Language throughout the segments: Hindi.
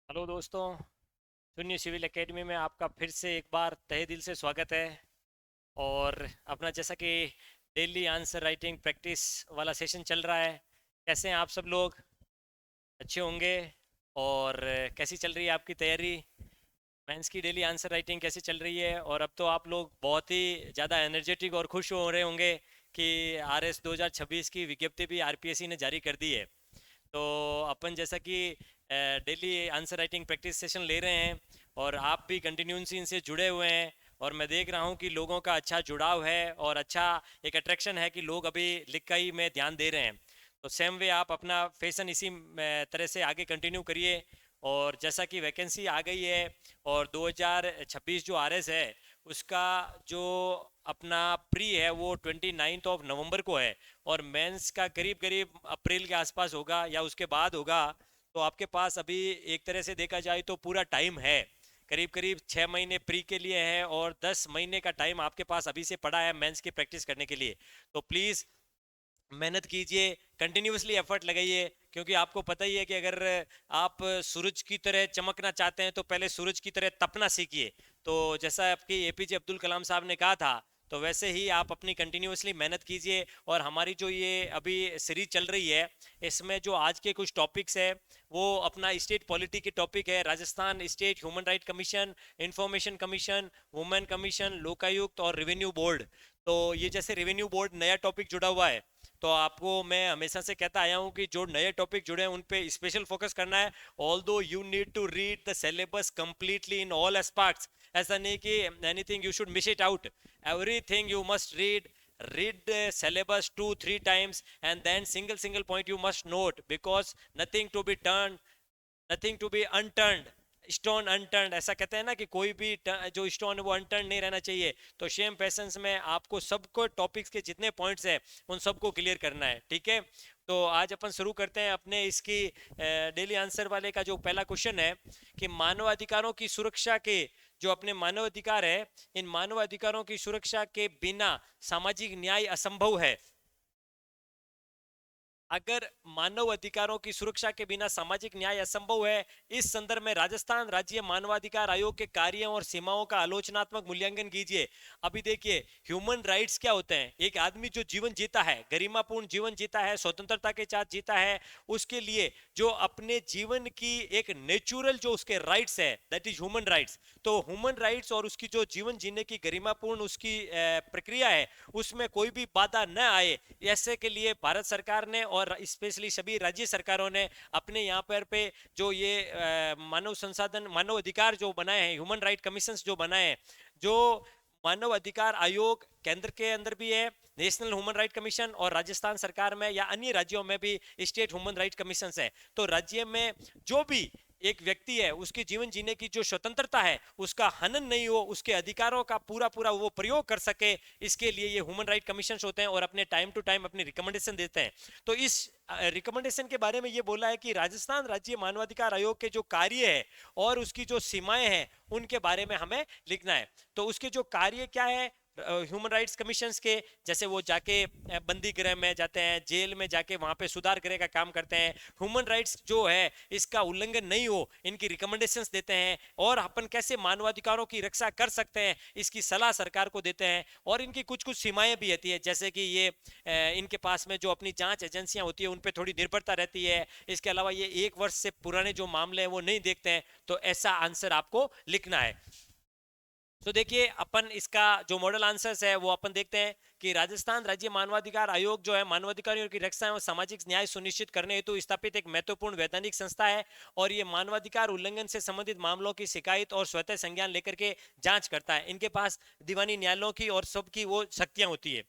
हेलो दोस्तों। शून्य सिविल एकेडमी में आपका फिर से एक बार तहे दिल से स्वागत है। और अपना जैसा कि डेली आंसर राइटिंग प्रैक्टिस वाला सेशन चल रहा है। कैसे हैं आप सब लोग? अच्छे होंगे। और कैसी चल रही है आपकी तैयारी? मेंस की डेली आंसर राइटिंग कैसी चल रही है? और अब तो आप लोग बहुत ही ज़्यादा एनर्जेटिक और खुश हो रहे होंगे कि RS 2026 की विज्ञप्ति भी RPSC ने जारी कर दी है। तो अपन जैसा कि daily answer writing practice session ले रहे हैं और आप भी कंटिन्यूंसी इनसे जुड़े हुए हैं। और मैं देख रहा हूँ कि लोगों का अच्छा जुड़ाव है और अच्छा एक अट्रैक्शन है कि लोग अभी लिखाई में ध्यान दे रहे हैं। तो सेम वे आप अपना फैशन इसी तरह से आगे कंटिन्यू करिए। और जैसा कि वैकेंसी आ गई है और 2026 जो RS है उसका जो अपना प्री है वो 29 नवंबर को है। और मेंस का करीब करीब अप्रैल के आसपास होगा या उसके बाद होगा। तो आपके पास अभी एक तरह से देखा जाए तो पूरा टाइम है। करीब करीब 6 महीने प्री के लिए है और 10 महीने का टाइम आपके पास अभी से पड़ा है मेंस की प्रैक्टिस करने के लिए। तो प्लीज़ मेहनत कीजिए, कंटिन्यूसली एफर्ट लगाइए। क्योंकि आपको पता ही है कि अगर आप सूरज की तरह चमकना चाहते हैं तो पहले सूरज की तरह तपना सीखिए। तो जैसा आपकी APJ अब्दुल कलाम साहब ने कहा था, तो वैसे ही आप अपनी कंटिन्यूसली मेहनत कीजिए। और हमारी जो ये अभी सीरीज चल रही है इसमें जो आज के कुछ टॉपिक्स है वो अपना स्टेट पॉलिटी के टॉपिक है। Rajasthan state human right commission, information commission, women commission, Lokayukta और रेवेन्यू बोर्ड। तो ये जैसे रेवेन्यू बोर्ड नया टॉपिक जुड़ा हुआ है, तो आपको मैं हमेशा से कहता आया हूँ कि जो नए टॉपिक जुड़े हैं उन पे स्पेशल फोकस करना है। All though you need to read the syllabus completely in all aspects. ऐसा नहीं कि anything you should miss it out. Everything you must read the syllabus 2 3 times and then single point you must note, because nothing to be turned, nothing to be unturned, stone unturned ऐसा कहते हैं ना कि कोई भी जो स्टोन है वो अनटर्न नहीं रहना चाहिए। तो सेम पैसेंस में आपको सबको टॉपिक्स के जितने पॉइंट्स हैं उन सबको क्लियर करना है, ठीक है। तो आज अपन शुरू करते हैं अपने इसकी डेली आंसर वाले का जो पहला क्वेश्चन है कि मानवाधिकारों की सुरक्षा के जो अपने मानव अधिकार है, इन मानव अधिकारों की सुरक्षा के बिना सामाजिक न्याय असंभव है। अगर मानव अधिकारों की सुरक्षा के बिना सामाजिक न्याय असंभव है, इस संदर्भ में राजस्थान राज्य मानवाधिकार आयोग के कार्यों और सीमाओं का आलोचनात्मक मूल्यांकन कीजिए। अभी देखिए, ह्यूमन राइट्स क्या होते हैं? एक आदमी जो जीवन जीता है, गरिमापूर्ण जीवन जीता है, स्वतंत्रता के साथ जीता है, उसके लिए जो अपने जीवन की एक नेचुरल जो उसके राइट्स है, दैट इज ह्यूमन राइट्स। तो ह्यूमन राइट्स और उसकी जो जीवन जीने की गरिमापूर्ण उसकी प्रक्रिया है, उसमें कोई भी बाधा न आए, ऐसे के लिए भारत सरकार ने और स्पेशली सभी राज्य सरकारों ने अपने यहाँ पर पे जो ये मानव संसाधन मानव अधिकार जो बनाए हैं, ह्यूमन राइट कमीशन जो बनाए हैं, जो मानव अधिकार आयोग केंद्र के अंदर भी है, नेशनल ह्यूमन राइट कमीशन, और राजस्थान सरकार में या अन्य राज्यों में भी स्टेट ह्यूमन राइट कमीशन है। तो राज्य में जो भी एक व्यक्ति है उसके जीवन जीने की जो स्वतंत्रता है उसका हनन नहीं हो, उसके अधिकारों का पूरा पूरा वो प्रयोग कर सके, इसके लिए ये ह्यूमन राइट कमीशन होते हैं और अपने टाइम टू टाइम अपनी रिकमेंडेशन देते हैं। तो इस रिकमेंडेशन के बारे में ये बोला है कि राजस्थान राज्य मानवाधिकार आयोग के जो कार्य है और उसकी जो सीमाएं हैं उनके बारे में हमें लिखना है। तो उसके जो कार्य क्या है ह्यूमन राइट्स कमीशन के, जैसे वो जाके बंदी गृह में जाते हैं, जेल में जाके वहां पे सुधार गृह का काम करते हैं, ह्यूमन राइट्स जो है इसका उल्लंघन नहीं हो इनकी रिकमेंडेशंस देते हैं, और अपन कैसे मानवाधिकारों की रक्षा कर सकते हैं इसकी सलाह सरकार को देते हैं। और इनकी कुछ कुछ सीमाएं भी रहती है, जैसे कि ये इनके पास में जो अपनी जांच एजेंसियां होती है उन पर थोड़ी निर्भरता रहती है। इसके अलावा ये 1 वर्ष से पुराने जो मामले हैं वो नहीं देखते हैं। तो ऐसा आंसर आपको लिखना है। तो देखिए, अपन इसका जो मॉडल आंसर्स है वो अपन देखते हैं कि राजस्थान राज्य मानवाधिकार आयोग जो है मानवाधिकारियों की रक्षा एवं सामाजिक न्याय सुनिश्चित करने हेतु स्थापित एक महत्वपूर्ण वैधानिक संस्था है। और ये मानवाधिकार उल्लंघन से संबंधित मामलों की शिकायत और स्वतः संज्ञान लेकर के जांच करता है। इनके पास दीवानी न्यायालयों की और सबकी वो शक्तियां होती है।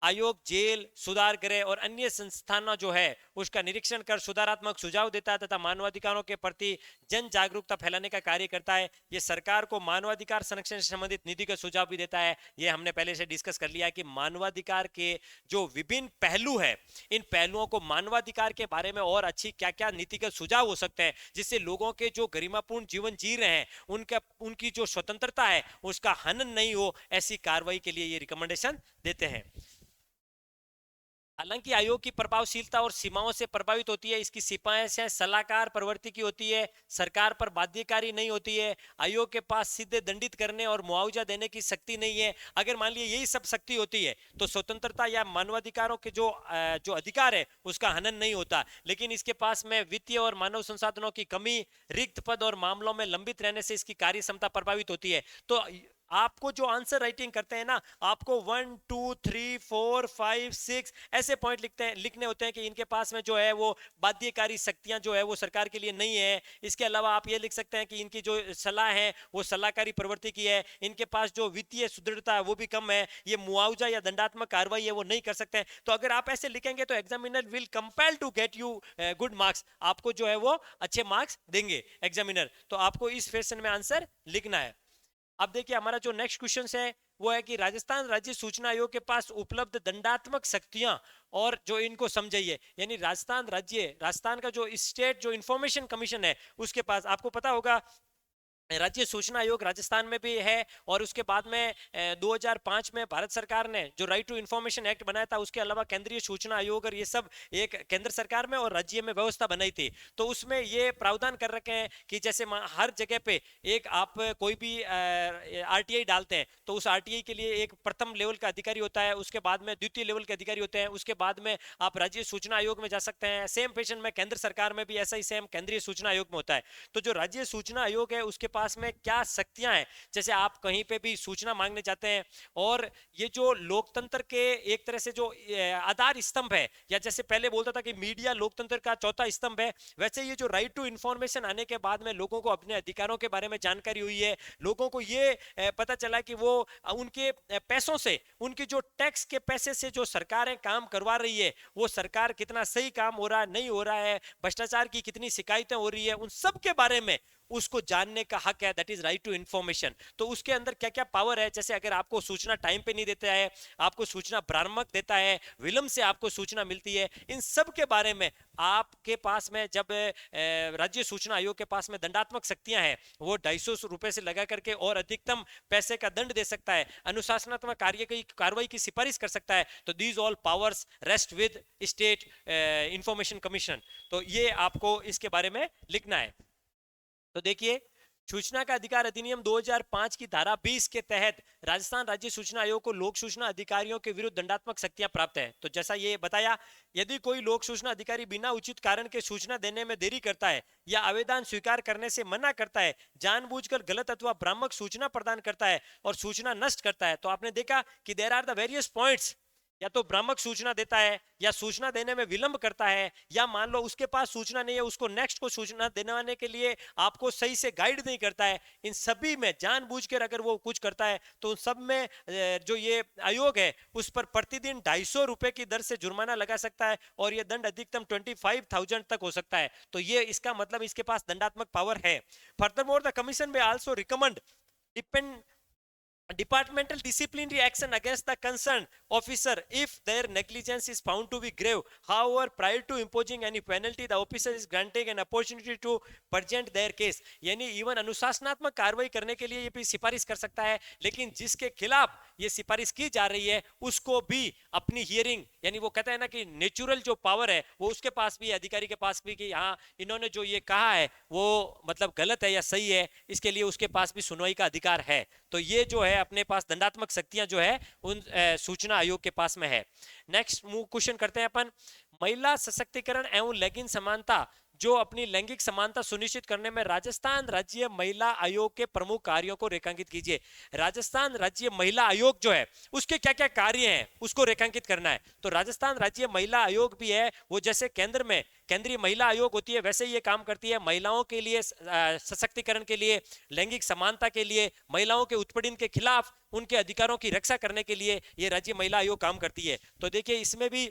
आयोग जेल, सुधार गृह और अन्य संस्थानों जो है उसका निरीक्षण कर सुधारात्मक सुझाव देता है तथा मानवाधिकारों के प्रति जन जागरूकता फैलाने का कार्य करता है। ये सरकार को मानवाधिकार संरक्षण से संबंधित नीतिगत सुझाव भी देता है। ये हमने पहले से डिस्कस कर लिया है कि मानवाधिकार के जो विभिन्न पहलू है, इन पहलुओं को मानवाधिकार के बारे में और अच्छी क्या क्या नीतिगत सुझाव हो सकते हैं जिससे लोगों के जो गरिमापूर्ण जीवन जी रहे हैं उनका उनकी जो स्वतंत्रता है उसका हनन नहीं हो, ऐसी कार्रवाई के लिए ये रिकमेंडेशन देते हैं। हालांकि आयोग की प्रभावशीलता और सीमाओं से प्रभावित होती है, इसकी सीमाएं सलाहकार प्रवृत्ति की होती है, सरकार पर बाध्यकारी नहीं होती है, आयोग के पास सीधे दंडित करने और मुआवजा देने की शक्ति नहीं है। अगर मान लिया यही सब शक्ति होती है तो स्वतंत्रता या मानवाधिकारों के जो अधिकार है उसका हनन नहीं होता। लेकिन इसके पास में वित्तीय और मानव संसाधनों की कमी, रिक्त पद और मामलों में लंबित रहने से इसकी कार्य क्षमता प्रभावित होती है। तो आपको जो आंसर राइटिंग करते हैं ना, आपको 1 2 3 4 5 6 ऐसे पॉइंट लिखने होते हैं कि इनके पास में जो है वो बाध्यकारी शक्तियां जो है वो सरकार के लिए नहीं है। इसके अलावा आप ये लिख सकते हैं कि इनकी जो सलाह है वो सलाहकारी प्रवृत्ति की है, इनके पास जो वित्तीय सुदृढ़ता है वो भी कम है, ये मुआवजा या दंडात्मक कार्रवाई है वो नहीं कर सकते हैं। तो अगर आप ऐसे लिखेंगे तो examiner will compel to get you good marks, आपको जो है वो अच्छे मार्क्स देंगे एग्जामिनर। तो आपको इस फैशन में आंसर लिखना है। अब देखिए हमारा जो नेक्स्ट क्वेश्चन है वो है कि राजस्थान राज्य सूचना आयोग के पास उपलब्ध दंडात्मक शक्तियां और जो इनको समझाइए। यानी राजस्थान का जो स्टेट जो इंफॉर्मेशन कमीशन है उसके पास, आपको पता होगा राज्य सूचना आयोग राजस्थान में भी है, और उसके बाद में 2005 में भारत सरकार ने जो राइट टू इंफॉर्मेशन एक्ट बनाया था, उसके अलावा केंद्रीय सूचना आयोग और ये सब एक केंद्र सरकार में और राज्य में व्यवस्था बनाई थी। तो उसमें ये प्रावधान कर रखे हैं कि जैसे हर जगह पे एक आप कोई भी आरटीआई डालते हैं तो उस आरटीआई के लिए एक प्रथम लेवल का अधिकारी होता है, उसके बाद में द्वितीय लेवल के अधिकारी होते हैं, उसके बाद में आप राज्य सूचना आयोग में जा सकते हैं। सेम फैशन में केंद्र सरकार में भी ऐसा ही सेम केंद्रीय सूचना आयोग में होता है। तो जो राज्य सूचना आयोग है उसके पास में क्या शक्तियां हैं, जैसे आप कहीं पे भी सूचना मांगने जाते हैं, और ये जो लोकतंत्र के एक तरह से जो आधार स्तंभ है, या जैसे पहले बोलता था कि मीडिया लोकतंत्र का चौथा स्तंभ है, वैसे ये जो राइट टू इंफॉर्मेशन आने के बाद में लोगों को अपने अधिकारों के बारे में जानकारी हुई है, लोगों को ये पता चला कि वो उनके पैसों से, उनकी जो टैक्स के पैसे से जो सरकारें काम करवा रही है वो सरकार कितना सही काम हो रहा है, नहीं हो रहा है, भ्रष्टाचार की कितनी शिकायतें हो रही है, उन सब के बारे में उसको जानने का हक है। That is right to information. तो उसके अंदर क्या क्या पावर है, जैसे अगर आपको सूचना टाइम पे नहीं देता है, आपको सूचना भ्रामक देता है, विलंब से आपको सूचना मिलती है, इन सब के बारे में आपके पास में जब राज्य सूचना आयोग के पास में दंडात्मक शक्तियां हैं, वो 250 रुपए से लगा करके और अधिकतम पैसे का दंड दे सकता है, अनुशासनात्मक कार्रवाई की सिफारिश कर सकता है। तो these all powers rest with state information commission. तो ये आपको इसके बारे में लिखना है। तो देखिए, सूचना का अधिकार अधिनियम 2005 की धारा 20 के तहत राजस्थान राज्य सूचना आयोग को लोक सूचना अधिकारियों के विरुद्ध दंडात्मक शक्तियां प्राप्त है। तो जैसा ये बताया, यदि कोई लोक सूचना अधिकारी बिना उचित कारण के सूचना देने में देरी करता है या आवेदन स्वीकार करने से मना करता है, जानबूझकर गलत अथवा भ्रामक सूचना प्रदान करता है और सूचना नष्ट करता है, तो आपने देखा कि there are the various points, या तो भ्रामक सूचना देता है, या सूचना देने में विलंब करता है, या मान लो उसके पास सूचना नहीं है, उसको नेक्स्ट को सूचना देने के लिए आपको सही से गाइड नहीं करता है, इन सभी में जानबूझकर अगर वो कुछ करता है तो उन सब में जो ये आयोग है उस पर प्रतिदिन 250 रुपए की दर से जुर्माना लगा सकता है, और ये दंड अधिकतम 25,000 तक हो सकता है। तो ये इसका मतलब इसके पास दंडात्मक पावर है। फर्दरमोर द कमीशन में also recommend depend departmental disciplinary action against the concerned officer if their negligence is found to be grave. However, prior to imposing any penalty, the officer is granting an opportunity to present their case. यानी इवन अनुशासनात्मक कार्रवाई करने के लिए ये भी सिफारिश कर सकता है, लेकिन जिसके खिलाफ ये सिफारिश की जा रही है उसको भी अपनी हियरिंग, यानी वो कहता है ना कि नेचुरल जो पावर है वो उसके पास भी, अधिकारी के पास भी, कि हाँ इन्होंने जो ये कहा है वो मतलब गलत है या सही है, इसके लिए उसके पास भी सुनवाई का अधिकार है। तो ये जो है अपने पास दंडात्मक शक्तियां जो है उन सूचना आयोग के पास में है। नेक्स्ट क्वेश्चन करते हैं अपन, महिला सशक्तिकरण एवं लैंगिक समानता, जो अपनी लैंगिक समानता सुनिश्चित करने में राजस्थान राज्य महिला आयोग के प्रमुख कार्यों को रेखांकित कीजिए। राजस्थान राज्य महिला आयोग जो है उसके क्या क्या कार्य हैं उसको रेखांकित करना है। तो राजस्थान राज्य महिला आयोग भी है, वो जैसे केंद्र में केंद्रीय महिला आयोग होती है वैसे ये काम करती है, महिलाओं के लिए सशक्तिकरण के लिए, लैंगिक समानता के लिए, महिलाओं के उत्पीड़न के खिलाफ उनके अधिकारों की रक्षा करने के लिए ये राज्य महिला आयोग काम करती है। तो देखिए इसमें भी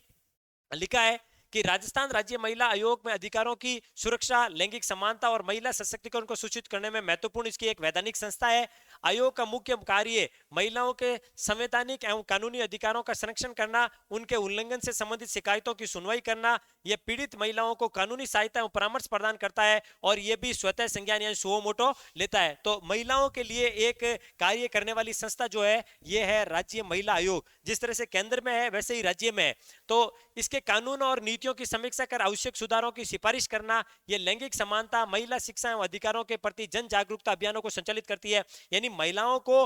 लिखा है कि राजस्थान राज्य महिला आयोग में अधिकारों की सुरक्षा, लैंगिक समानता और महिला सशक्तिकरण को सूचित करने में महत्वपूर्ण इसकी एक वैधानिक संस्था है। आयोग का मुख्य कार्य महिलाओं के संवैधानिक एवं कानूनी अधिकारों का संरक्षण करना, उनके उल्लंघन से संबंधित शिकायतों की सुनवाई करना। यह पीड़ित महिलाओं को कानूनी सहायता एवं परामर्श प्रदान करता है और यह भी स्वतः संज्ञान यानी सुओ मोटो लेता है। तो महिलाओं के लिए एक कार्य करने वाली संस्था जो है यह है राज्य महिला आयोग। जिस तरह से केंद्र में है वैसे ही राज्य में है। तो इसके कानून और नीतियों की समीक्षा कर आवश्यक सुधारों की सिफारिश करना, यह लैंगिक समानता, महिला शिक्षा एवं अधिकारों के प्रति जन जागरूकता अभियानों को संचालित करती है। यानी महिलाओं को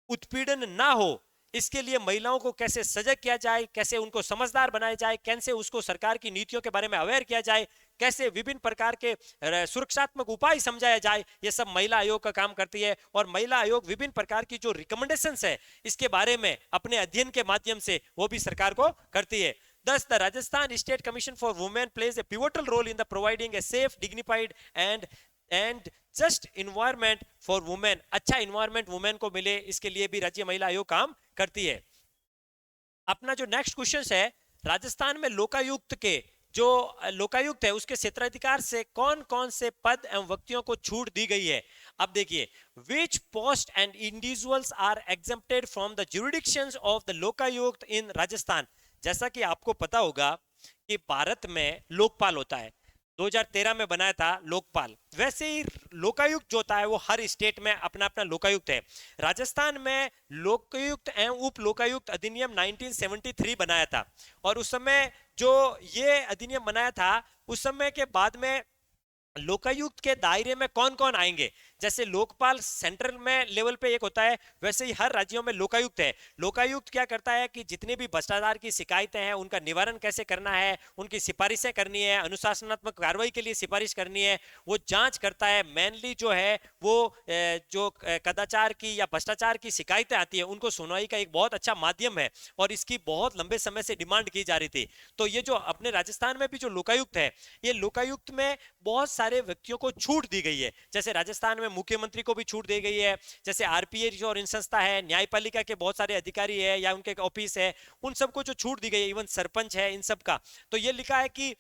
उत्पीड़न ना हो इसके लिए महिलाओं को कैसे सजग किया जाए, कैसे उनको समझदार बनाया जाए, कैसे उसको सरकार की नीतियों के बारे में अवेयर किया जाए, कैसे विभिन्न प्रकार के सुरक्षात्मक उपाय समझाया जाए, ये सब महिला आयोग का काम करती है। और महिला आयोग विभिन्न प्रकार की जो रिकमेंडेशंस है इसके बारे में अपने अध्ययन के माध्यम से वो भी सरकार को करती है। Thus, the Rajasthan State Commission for Women plays a pivotal role in the providing a safe, dignified and just environment for women. अच्छा environment women को मिले इसके लिए भी राज्य महिला आयोग काम करती है। अपना जो नेक्स्ट क्वेश्चन है, राजस्थान में लोकायुक्त के जो लोकायुक्त है उसके क्षेत्राधिकार से कौन कौन से पद एवं व्यक्तियों को छूट दी गई है। अब देखिए, which post and individuals are exempted from the jurisdictions of the Lokayukta in Rajasthan. जैसा कि आपको पता होगा कि भारत में लोकपाल होता है, 2013 में बनाया था लोकपाल। वैसे ही लोकायुक्त जो होता है वो हर स्टेट में अपना अपना लोकायुक्त है। राजस्थान में लोकायुक्त एवं उप लोकायुक्त अधिनियम 1973 बनाया था और उस समय जो ये अधिनियम बनाया था उस समय के बाद में लोकायुक्त के दायरे में कौन कौन आएंगे। जैसे लोकपाल सेंट्रल में लेवल पे एक होता है, वैसे ही हर राज्यों में लोकायुक्त है। लोकायुक्त क्या करता है कि जितने भी भ्रष्टाचार की शिकायतें हैं उनका निवारण कैसे करना है, उनकी सिफारिशें करनी है, अनुशासनात्मक कार्रवाई के लिए सिफारिश करनी है, वो जांच करता है। मेनली जो है वो जो कदाचार की या भ्रष्टाचार की शिकायतें आती है उनको सुनवाई का एक बहुत अच्छा माध्यम है और इसकी बहुत लंबे समय से डिमांड की जा रही थी। तो ये जो अपने राजस्थान में भी जो लोकायुक्त है, ये लोकायुक्त में बहुत सारे व्यक्तियों को छूट दी गई है। जैसे राजस्थान में मुख्यमंत्री को भी छूट दी गई है, जैसे आरपीए जो और इन संस्था है, न्यायपालिका के बहुत सारे अधिकारी है या उनके ऑफिस है, उन सबको जो छूट दी गई है, इवन सरपंच है इन सब का। तो ये लिखा है कि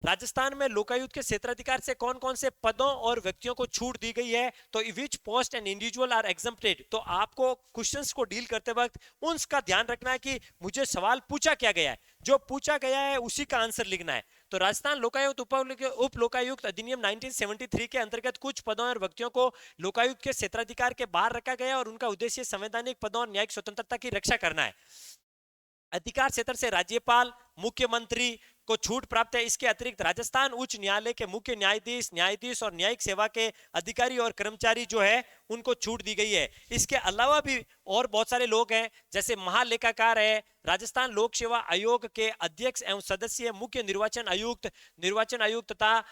राजस्थान में लोकायुक्त के क्षेत्राधिकार से कौन कौन से पदों और व्यक्तियों को छूट दी गई है। तो which post and individual are exempted. तो आपको क्वेश्चंस को डील करते वक्त उनका ध्यान रखना है कि मुझे सवाल पूछा क्या गया है, जो पूछा गया है उसी का आंसर लिखना है। तो राजस्थान लोकायुक्त उप लोकायुक्त अधिनियम 1973 के अंतर्गत कुछ पदों और व्यक्तियों को लोकायुक्त के क्षेत्राधिकार के बाहर रखा गया और उनका उद्देश्य संवैधानिक पदों और न्यायिक स्वतंत्रता की रक्षा करना है। अधिकार क्षेत्र से राज्यपाल, मुख्यमंत्री को छूट प्राप्त है। इसके अतिरिक्त राजस्थान उच्च न्यायालय के मुख्य न्यायाधीश और न्यायिक सेवा के अधिकारी और कर्मचारी जो है उनको छूट दी गई है। इसके अलावा भी और बहुत सारे लोग हैं, जैसे महालेखाकार है, राजस्थान लोक सेवा आयोग के अध्यक्ष एवं सदस्य, मुख्य निर्वाचन आयुक्त तथा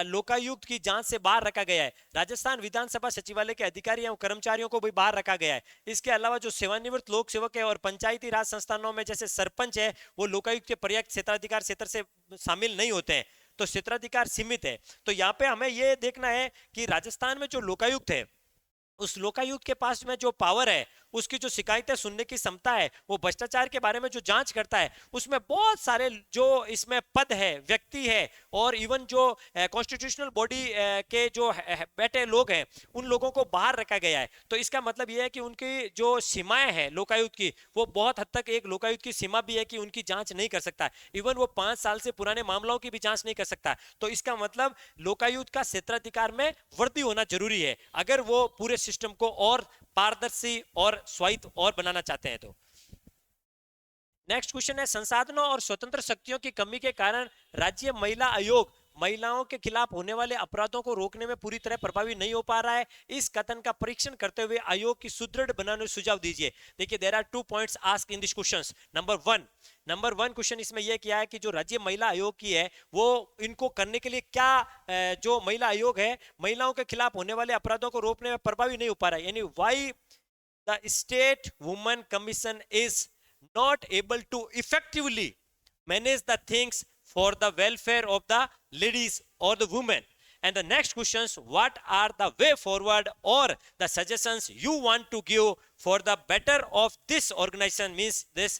लोकायुक्त की जांच से बाहर रखा गया है। राजस्थान विधानसभा सचिवालय के अधिकारी एवं कर्मचारियों को भी बाहर रखा गया है। इसके अलावा जो सेवानिवृत्त लोक सेवक है और पंचायती राज संस्थानों में जैसे सरपंच है वो लोकायुक्त के पर्याप्त क्षेत्राधिकार क्षेत्र से शामिल नहीं होते हैं, तो क्षेत्राधिकार सीमित है। तो यहाँ पे हमें ये देखना है कि राजस्थान में जो लोकायुक्त है उस लोकायुक्त के पास में जो पावर है, उसकी जो शिकायतें सुनने की क्षमता है, वो भ्रष्टाचार के बारे में जो जांच करता है, उसमें बहुत सारे जो इसमें पद है, व्यक्ति है और इवन जो कॉन्स्टिट्यूशनल बॉडी के जो बैठे लोग हैं उन लोगों को बाहर रखा गया है। तो इसका मतलब यह है कि उनकी जो सीमाएं हैं लोकायुक्त की, वो बहुत हद तक एक लोकायुक्त की सीमा भी है कि उनकी जांच नहीं कर सकता। इवन वो 5 साल से पुराने मामलों की भी जांच नहीं कर सकता। तो इसका मतलब लोकायुक्त का क्षेत्राधिकार में वृद्धि होना जरूरी है अगर वो पूरे सिस्टम को और पारदर्शी और स्वायत्त और बनाना चाहते हैं। तो नेक्स्ट क्वेश्चन है, संसाधनों और स्वतंत्र शक्तियों की कमी के कारण राज्य महिला आयोग महिलाओं के खिलाफ होने वाले अपराधों को रोकने में पूरी तरह प्रभावी नहीं हो पा रहा है। इस कथन का परीक्षण करते हुए आयोग की सुदृढ़ बनाने सुझाव दीजिए। देखिए, there are 2 points asked in this questions. Number one question इसमें यह किया है कि जो राज्य महिला आयोग की है वो इनको करने के लिए क्या जो महिला आयोग है महिलाओं के खिलाफ होने वाले अपराधों को रोकने में प्रभावी नहीं हो पा रहा है। यानी why the state women commission is not able to effectively manage the things for the welfare of the ladies or the women. And the next questions, what are the way forward or the suggestions you want to give for the better of this organization, means this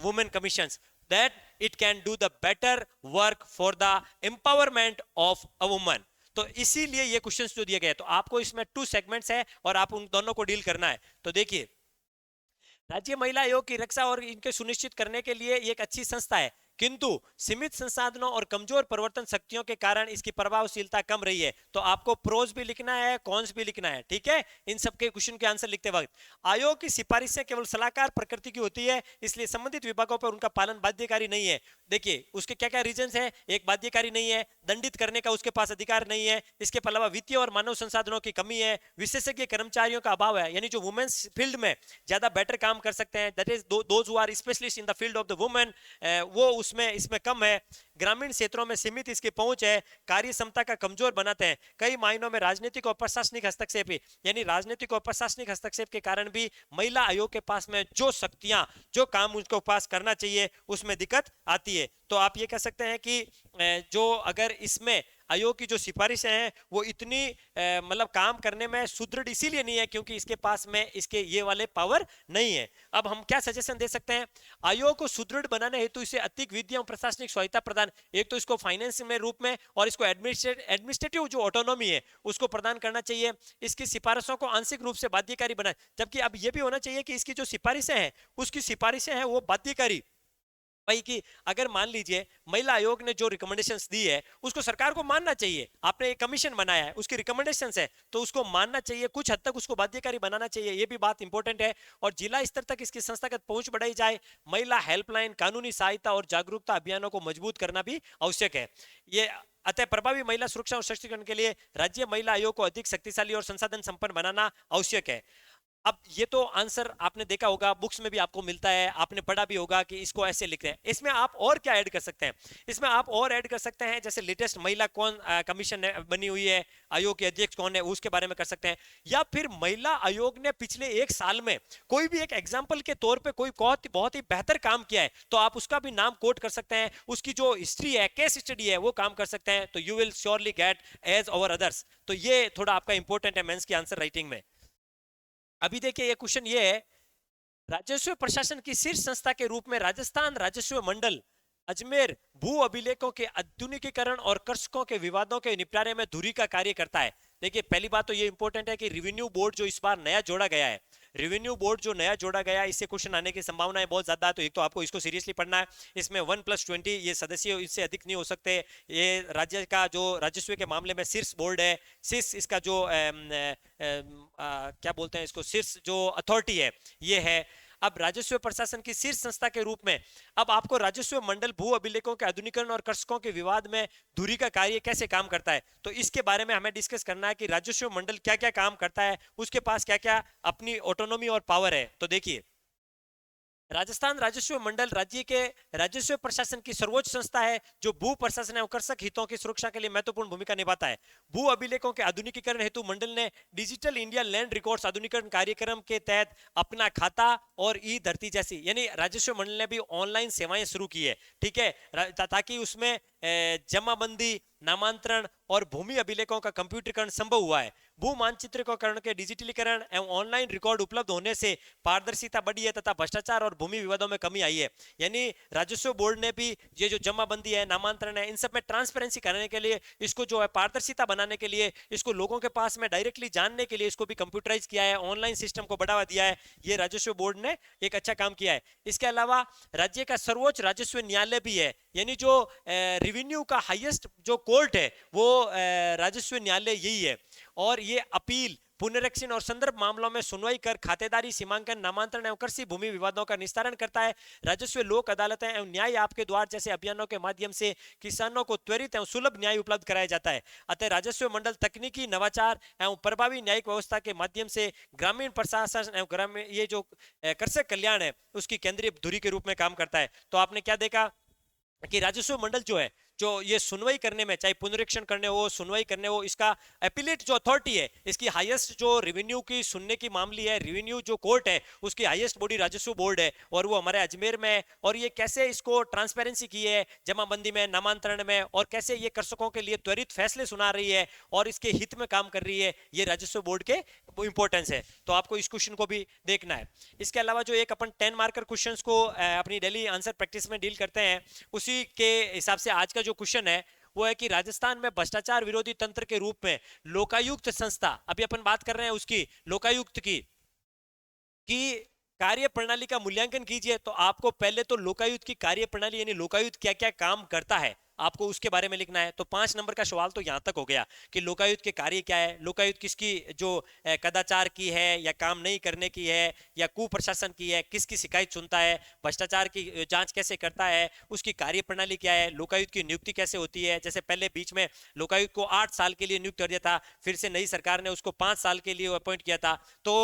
women commissions, that it can do the better work for the empowerment of a woman. तो इसीलिए ये क्वेश्चंस जो दिए गए, तो आपको इसमें 2 सेगमेंट्स है और आप उन दोनों को डील करना है। तो देखिए, राज्य महिला आयोग की रक्षा और इनके सुनिश्चित करने के लिए ये एक अच्छी संस्था है, किंतु सीमित संसाधनों और कमजोर प्रवर्तन शक्तियों के कारण इसकी प्रभावशीलता कम रही है। तो आपको प्रोज भी लिखना है, कॉन्स भी लिखना है, ठीक है, इन सबके क्वेश्चन के आंसर लिखते वक्त। आयोग की सिफारिशें केवल सलाहकार प्रकृति की होती है, इसलिए संबंधित विभागों पर उनका पालन बाध्यकारी नहीं है। देखिए उसके क्या क्या रीजंस है, एक बाध्यकारी नहीं है, दंडित करने का उसके पास अधिकार नहीं है, इसके अलावा वित्तीय और मानव संसाधनों की कमी है, विशेषज्ञ कर्मचारियों का अभाव है, यानी जो वुमेन्स फील्ड में ज्यादा बेटर काम कर सकते हैं, that is those who are specialist in the field of the women, वो उसमें इसमें कम है। ग्रामीण क्षेत्रों में सीमित इसकी पहुंच है, कार्य क्षमता का कमजोर बनाते हैं, कई मायनों में राजनीतिक और प्रशासनिक हस्तक्षेप भी, यानी राजनीतिक और प्रशासनिक हस्तक्षेप के कारण भी महिला आयोग के पास में जो शक्तियां, जो काम उनको पास करना चाहिए उसमें दिक्कत आती है। तो आप ये कह सकते हैं कि जो अगर इसमें आयोग की जो सिफारिशें हैं वो इतनी मतलब काम करने में सुदृढ़ इसीलिए नहीं है क्योंकि इसके पास में इसके ये वाले पावर नहीं है। अब हम क्या सजेशन दे सकते हैं, आयोग को सुदृढ़ बनाने हेतु इसे अधिक वित्तीय और प्रशासनिक स्वायत्ता प्रदान, एक तो इसको फाइनेंस में रूप में और इसको एडमिनिस्ट्रेटिव जो ऑटोनॉमी है उसको प्रदान करना चाहिए, इसकी सिफारिशों को आंशिक रूप से बाध्यकारी बनाए, जबकि अब ये भी होना चाहिए कि इसकी जो सिफारिशें हैं उसकी सिफारिशें हैं वो बाध्यकारी भाई, कि अगर मान लीजिए महिला आयोग ने जो रिकमेंडेशंस दी है उसको सरकार को मानना चाहिए, आपने एक कमीशन बनाया है उसकी रिकमेंडेशंस है तो उसको मानना चाहिए, कुछ हद तक उसको बाध्यकारी बनाना चाहिए, ये भी बात इंपॉर्टेंट है। और जिला स्तर तक इसकी संस्थागत पहुंच बढ़ाई जाए, महिला हेल्पलाइन, कानूनी सहायता और जागरूकता अभियानों को मजबूत करना भी आवश्यक है। ये अतः प्रभावी महिला सुरक्षा और सशक्तिकरण के लिए राज्य महिला आयोग को अधिक शक्तिशाली और संसाधन संपन्न बनाना आवश्यक है। अब ये तो आंसर आपने देखा होगा, बुक्स में भी आपको मिलता है, आपने पढ़ा भी होगा कि इसको ऐसे लिखते हैं। इसमें आप और क्या ऐड कर सकते हैं, इसमें आप और ऐड कर सकते हैं जैसे लेटेस्ट महिला कौन कमीशन बनी हुई है, आयोग के अध्यक्ष कौन है उसके बारे में कर सकते हैं, या फिर महिला आयोग ने पिछले 1 साल में कोई भी एक एग्जाम्पल के तौर पर कोई बहुत ही बेहतर काम किया है तो आप उसका भी नाम कोट कर सकते हैं, उसकी जो हिस्ट्री है, केस स्टडी है वो काम कर सकते हैं, तो you will surely get edge over others. तो ये थोड़ा आपका इंपॉर्टेंट है मेंस की आंसर राइटिंग में। अभी देखिए ये क्वेश्चन ये है, राजस्व प्रशासन की शीर्ष संस्था के रूप में राजस्थान राजस्व मंडल अजमेर भू अभिलेखों के आधुनिकीकरण और कृषकों के विवादों के निपटारे में धुरी का कार्य करता है। देखिए पहली बात तो ये इंपॉर्टेंट है कि रेवेन्यू बोर्ड जो इस बार नया जोड़ा गया है, रेवेन्यू बोर्ड जो नया जोड़ा गया है इससे क्वेश्चन आने की संभावना है बहुत ज्यादा। तो एक तो आपको इसको सीरियसली पढ़ना है, इसमें 1+20 ये सदस्य इससे अधिक नहीं हो सकते। ये राज्य का जो राजस्व के मामले में शीर्ष बोर्ड है, शीर्ष इसका जो क्या बोलते हैं इसको, शीर्ष जो अथॉरिटी है ये है। अब राजस्व प्रशासन की शीर्ष संस्था के रूप में अब आपको राजस्व मंडल भू अभिलेखों के आधुनिकीकरण और कृषकों के विवाद में धुरी का कार्य कैसे काम करता है, तो इसके बारे में हमें डिस्कस करना है कि राजस्व मंडल क्या क्या काम करता है, उसके पास क्या क्या अपनी ऑटोनॉमी और पावर है। तो देखिए राजस्थान राजस्व मंडल राज्य के राजस्व प्रशासन की सर्वोच्च संस्था है जो भू प्रशासन एवं कृषक हितों की सुरक्षा के लिए महत्वपूर्ण भूमिका निभाता है। भू अभिलेखों के आधुनिकीकरण हेतु मंडल ने डिजिटल इंडिया लैंड रिकॉर्ड्स आधुनिकीकरण कार्यक्रम के तहत अपना खाता और ई धरती जैसी, यानी राजस्व मंडल ने भी ऑनलाइन सेवाएं शुरू की है, ठीक है, ताकि उसमें जमाबंदी, नामांतरण और भूमि अभिलेखों का कंप्यूटरीकरण संभव हुआ है। भू मानचित्रीकरण के डिजिटलीकरण एवं ऑनलाइन रिकॉर्ड उपलब्ध होने से पारदर्शिता बढ़ी है तथा भ्रष्टाचार और भूमि विवादों में कमी आई है। यानी राजस्व बोर्ड ने भी ये जो जमाबंदी है, नामांतरण है, इन सब में ट्रांसपेरेंसी करने के लिए, इसको जो है पारदर्शिता बनाने के लिए, इसको लोगों के पास में डायरेक्टली जानने के लिए इसको भी कंप्यूटराइज किया है, ऑनलाइन सिस्टम को बढ़ावा दिया है। ये राजस्व बोर्ड ने एक अच्छा काम किया है। इसके अलावा राज्य का सर्वोच्च राजस्व न्यायालय भी है, यानी जो रेवेन्यू का हाईएस्ट जो कोर्ट है वो राजस्व न्यायालय यही है, और ये अपील, पुनरीक्षण और संदर्भ मामलों में सुनवाई कर खातेदारी, सीमांकन, नामांतरण एवं कृषि भूमि विवादों का निस्तारण करता है। राजस्व लोक अदालतें एवं न्याय आपके द्वार जैसे अभियानों के माध्यम से किसानों को त्वरित एवं सुलभ न्याय उपलब्ध कराया जाता है। अतः राजस्व मंडल तकनीकी नवाचार एवं प्रभावी न्यायिक व्यवस्था के माध्यम से ग्रामीण प्रशासन एवं ग्रामीण ये जो कृषक कल्याण है उसकी केंद्रीय धुरी के रूप में काम करता है। तो आपने क्या देखा कि राजस्व मंडल जो है जो ये सुनवाई करने में, चाहे पुनरीक्षण करने हो, सुनवाई करने हो, इसका एपिलेट जो अथॉरिटी है, इसकी हाईएस्ट जो रेवेन्यू की सुनने की मामली है, रेवेन्यू जो कोर्ट है उसकी हाईएस्ट बॉडी राजस्व बोर्ड है और वो हमारे अजमेर में है। और ये कैसे इसको ट्रांसपेरेंसी की है जमाबंदी में, नामांतरण में, और कैसे ये कृषकों के लिए त्वरित फैसले सुना रही है और इसके हित में काम कर रही है, ये राजस्व बोर्ड के इंपॉर्टेंस है। तो आपको इस क्वेश्चन को भी देखना है। इसके अलावा जो एक अपन 10 मार्कर क्वेश्चंस को अपनी डेली आंसर प्रैक्टिस में डील करते हैं, उसी के हिसाब से आज का जो क्वेश्चन है वो है कि राजस्थान में भ्रष्टाचार विरोधी तंत्र के रूप में लोकायुक्त संस्था, अभी अपन बात कर रहे हैं उसकी, लोकायुक्त की कार्य प्रणाली का मूल्यांकन कीजिए। तो आपको पहले तो लोकायुक्त की कार्य प्रणाली यानी लोकायुक्त क्या क्या काम करता है आपको उसके बारे में लिखना है। तो 5 नंबर का सवाल तो यहां तक हो गया कि लोकायुक्त के कार्य क्या है, लोकायुक्त किसकी जो कदाचार की है या काम नहीं करने की है या कुप्रशासन की है, किसकी शिकायत सुनता है, भ्रष्टाचार की जांच कैसे करता है, उसकी कार्य प्रणाली क्या है, लोकायुक्त की नियुक्ति कैसे होती है। जैसे पहले बीच में लोकायुक्त को 8 साल के लिए नियुक्त कर दिया था, फिर से नई सरकार ने उसको 5 साल के लिए अपॉइंट किया था। तो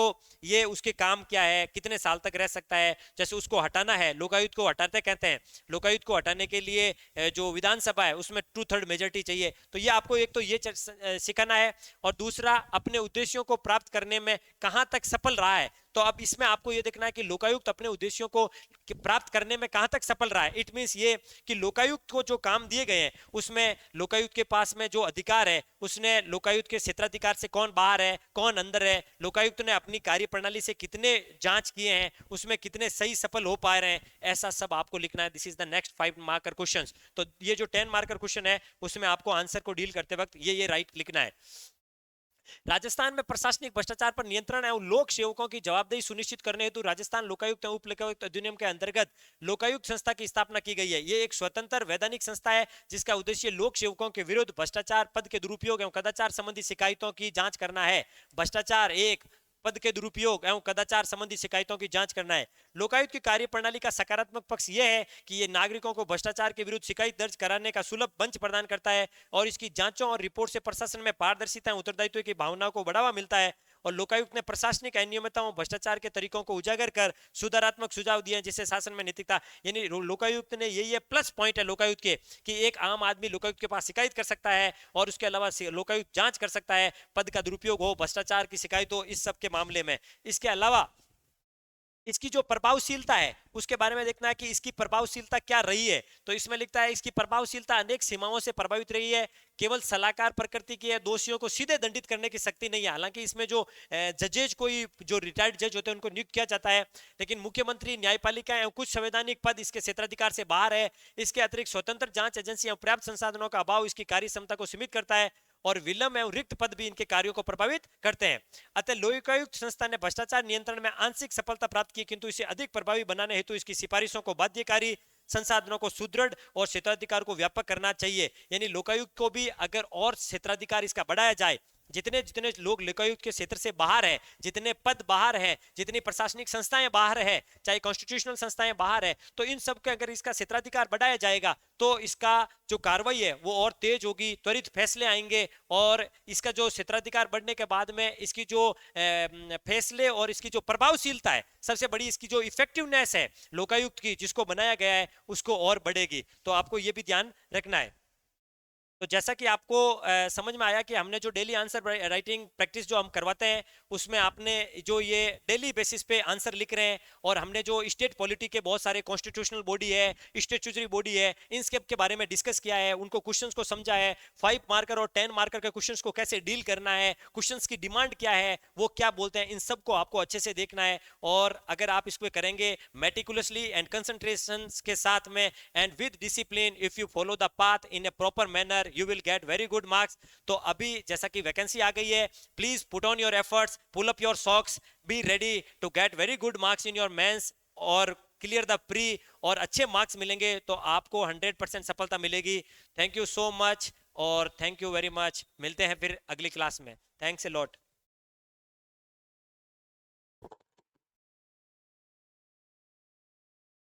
ये उसके काम क्या है, कितने साल तक रह सकता है। जैसे उसको हटाना है, लोकायुक्त को हटाते कहते हैं, लोकायुक्त को हटाने के लिए जो विधानसभा है उसमें 2/3 मेजोरिटी चाहिए। तो ये आपको एक तो ये सिखाना है और दूसरा अपने उद्देश्यों को प्राप्त करने में कहां तक सफल रहा है। तो अब इसमें आपको ये देखना है कि लोकायुक्त अपने उद्देश्यों को प्राप्त करने में कहां तक सफल रहा है। इट मींस ये कि लोकायुक्त को जो काम दिए गए हैं उसमें लोकायुक्त के पास में जो अधिकार है, उसने लोकायुक्त के क्षेत्राधिकार से कौन बाहर है कौन अंदर है, लोकायुक्त ने अपनी कार्य प्रणाली से कितने जांच किए हैं, उसमें कितने सही सफल हो पा रहे हैं, ऐसा सब आपको लिखना है। This is the next 5 marker questions. तो ये जो 10 मार्कर क्वेश्चन है उसमें आपको आंसर को डील करते वक्त ये राइट लिखना है। राजस्थान में प्रशासनिक भ्रष्टाचार पर नियंत्रण एवं लोक सेवकों की जवाबदेही सुनिश्चित करने हेतु राजस्थान लोकायुक्त एवं उप लोकायुक्त अधिनियम के अंतर्गत लोकायुक्त संस्था की स्थापना की गई है। ये एक स्वतंत्र वैधानिक संस्था है जिसका उद्देश्य लोक सेवकों के विरुद्ध भ्रष्टाचार, पद के दुरुपयोग एवं कदाचार संबंधी शिकायतों की जांच करना है। भ्रष्टाचार एक, पद के दुरुपयोग एवं कदाचार संबंधी शिकायतों की जांच करना है। लोकायुक्त की कार्य प्रणाली का सकारात्मक पक्ष यह है कि यह नागरिकों को भ्रष्टाचार के विरुद्ध शिकायत दर्ज कराने का सुलभ मंच प्रदान करता है और इसकी जांचों और रिपोर्ट से प्रशासन में पारदर्शिता एवं उत्तरदायित्व की भावना को बढ़ावा मिलता है। और लोकायुक्त ने प्रशासनिक अनियमितताओं भ्रष्टाचार के तरीकों को उजागर कर सुधारात्मक सुझाव दिए जिससे शासन में नैतिकता, यानी लोकायुक्त ने ये प्लस पॉइंट है लोकायुक्त के कि एक आम आदमी लोकायुक्त के पास शिकायत कर सकता है और उसके अलावा लोकायुक्त जांच कर सकता है, पद का दुरुपयोग हो, भ्रष्टाचार की शिकायत हो, इस सब के मामले में। इसके अलावा इसकी जो प्रभावशीलता है उसके बारे में देखना है कि इसकी प्रभावशीलता क्या रही है। तो इसमें लिखता है इसकी प्रभावशीलता अनेक सीमाओं से प्रभावित रही है, केवल सलाहकार प्रकृति की है, दोषियों को सीधे दंडित करने की शक्ति नहीं है। हालांकि इसमें जो जजेज, कोई जो रिटायर्ड जज होते हैं उनको नियुक्त किया जाता है, लेकिन मुख्यमंत्री, न्यायपालिका एवं कुछ संवैधानिक पद इसके क्षेत्राधिकार से बाहर है। इसके अतिरिक्त स्वतंत्र जांच एजेंसी एवं पर्याप्त संसाधनों का अभाव इसकी कार्य क्षमता को सीमित करता है और विलंब एवं रिक्त पद भी इनके कार्यों को प्रभावित करते हैं। अतः लोकायुक्त संस्था ने भ्रष्टाचार नियंत्रण में आंशिक सफलता प्राप्त की, किंतु इसे अधिक प्रभावी बनाने हेतु इसकी सिफारिशों को बाध्यकारी, संसाधनों को सुदृढ़ और क्षेत्राधिकार को व्यापक करना चाहिए। यानी लोकायुक्त को भी अगर और क्षेत्राधिकार इसका बढ़ाया जाए, जितने जितने लोग लोकायुक्त के क्षेत्र से बाहर है, जितने पद बाहर है, जितनी प्रशासनिक संस्थाएं बाहर है, चाहे कॉन्स्टिट्यूशनल संस्थाएं बाहर है, तो इन सब के अगर इसका क्षेत्राधिकार बढ़ाया जाएगा तो इसका जो कार्रवाई है वो और तेज होगी, त्वरित फैसले आएंगे और इसका जो क्षेत्राधिकार बढ़ने के बाद में इसकी जो फैसले और इसकी जो प्रभावशीलता है, सबसे बड़ी इसकी जो इफेक्टिवनेस है लोकायुक्त की जिसको बनाया गया है, उसको और बढ़ेगी। तो आपको ये भी ध्यान रखना है। तो जैसा कि आपको समझ में आया कि हमने जो डेली आंसर राइटिंग प्रैक्टिस जो हम करवाते हैं उसमें आपने जो ये डेली बेसिस पे आंसर लिख रहे हैं और हमने जो स्टेट पॉलिटी के बहुत सारे कॉन्स्टिट्यूशनल बॉडी है, स्टेचुटरी बॉडी है, इन सब के बारे में डिस्कस किया है, उनको क्वेश्चंस को समझा है, 5 मार्कर और 10 मार्कर के क्वेश्चंस को कैसे डील करना है, क्वेश्चंस की डिमांड क्या है, वो क्या बोलते हैं, इन सब को आपको अच्छे से देखना है। और अगर आप इसको करेंगे मेटिकुलसली एंड कंसंट्रेशन के साथ में and with discipline, if you follow the path in A proper manner, you will get very good marks। तो अभी जैसा कि वैकेंसी आ गई है, please put on your efforts, pull up your socks, be ready to get very good marks in your mains और क्लियर द प्री, और अच्छे मार्क्स मिलेंगे तो आपको 100% सफलता मिलेगी। थैंक यू सो मच और थैंक यू वेरी मच। मिलते हैं फिर अगली क्लास में। Thanks a lot.